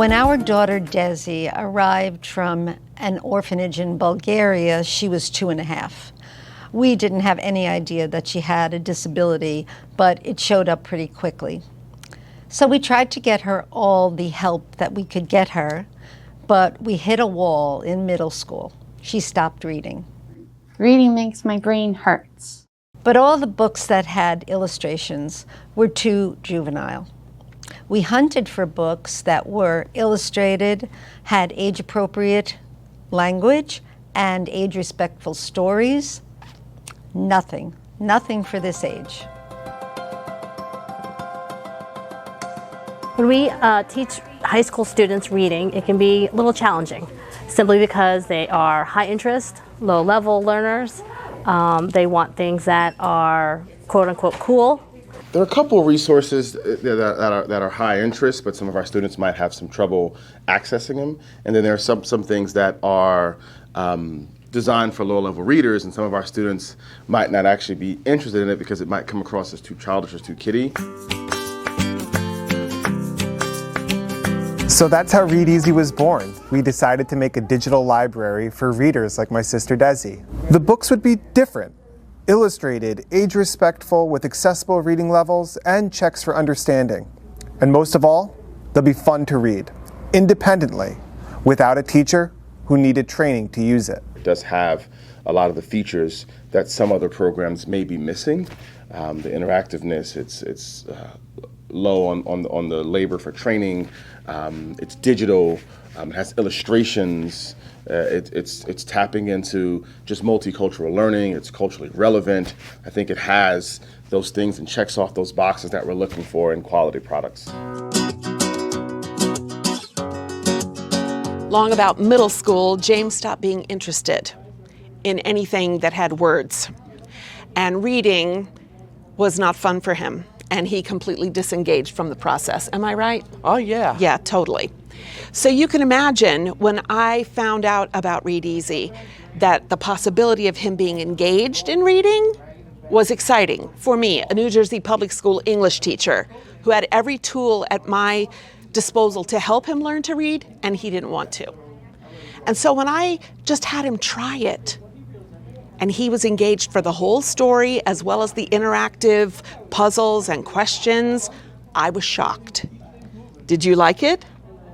When our daughter Desi arrived from an orphanage in Bulgaria, she was 2.5. We didn't have any idea that she had a disability, but it showed up pretty quickly. So we tried to get her all the help that we could get her, but we hit a wall in middle school. She stopped reading. Reading makes my brain hurts. But all the books that had illustrations were too juvenile. We hunted for books that were illustrated, had age-appropriate language, and age-respectful stories. Nothing for this age. When we teach high school students reading, it can be a little challenging, simply because they are high interest, low level learners. They want things that are quote unquote cool. There are a couple of resources that are high interest, but some of our students might have some trouble accessing them. And then there are some things that are designed for low-level readers, and some of our students might not actually be interested in it because it might come across as too childish or too kiddie. So that's how Readeezy was born. We decided to make a digital library for readers like my sister Desi. The books would be different. Illustrated, age-respectful, with accessible reading levels and checks for understanding. And most of all, they'll be fun to read, independently, without a teacher who needed training to use it. It does have a lot of the features that some other programs may be missing. The interactiveness, it's low on the labor for training. It's digital. It has illustrations. It's tapping into just multicultural learning. It's culturally relevant. I think it has those things and checks off those boxes that we're looking for in quality products. Long about middle school, James stopped being interested in anything that had words. And reading was not fun for him. And he completely disengaged from the process. Am I right? Oh, yeah. Yeah, totally. So you can imagine when I found out about Readeezy that the possibility of him being engaged in reading was exciting for me, a New Jersey public school English teacher who had every tool at my disposal to help him learn to read, and he didn't want to. And so when I just had him try it, and he was engaged for the whole story as well as the interactive puzzles and questions, I was shocked. Did you like it?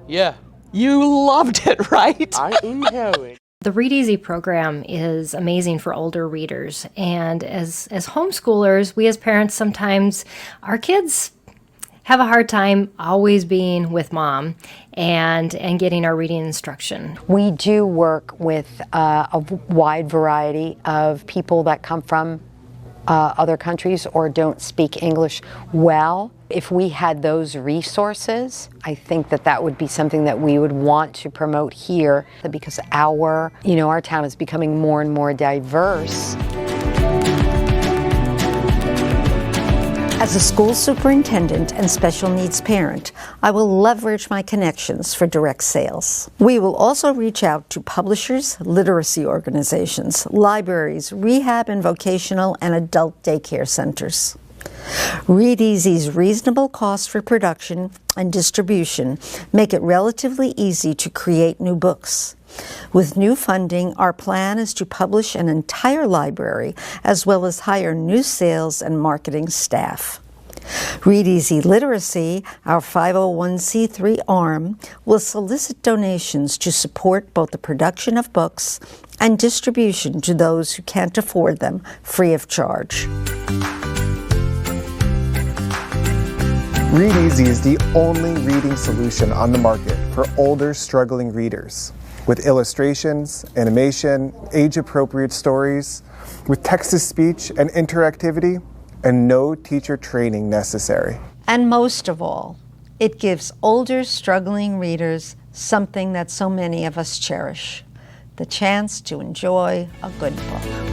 Yeah. You loved it, right? I know it. The Readeezy program is amazing for older readers, and as homeschoolers, we as parents sometimes, our kids have a hard time always being with mom and getting our reading instruction. We do work with a wide variety of people that come from other countries or don't speak English well. If we had those resources, I think that would be something that we would want to promote here, because our town is becoming more and more diverse. As a school superintendent and special needs parent, I will leverage my connections for direct sales. We will also reach out to publishers, literacy organizations, libraries, rehab and vocational and adult daycare centers. Readeezy's reasonable costs for production and distribution make it relatively easy to create new books. With new funding, our plan is to publish an entire library as well as hire new sales and marketing staff. Readeezy Literacy, our 501c3 arm, will solicit donations to support both the production of books and distribution to those who can't afford them free of charge. Readeezy is the only reading solution on the market for older, struggling readers, with illustrations, animation, age-appropriate stories, with text-to-speech and interactivity, and no teacher training necessary. And most of all, it gives older, struggling readers something that so many of us cherish: the chance to enjoy a good book.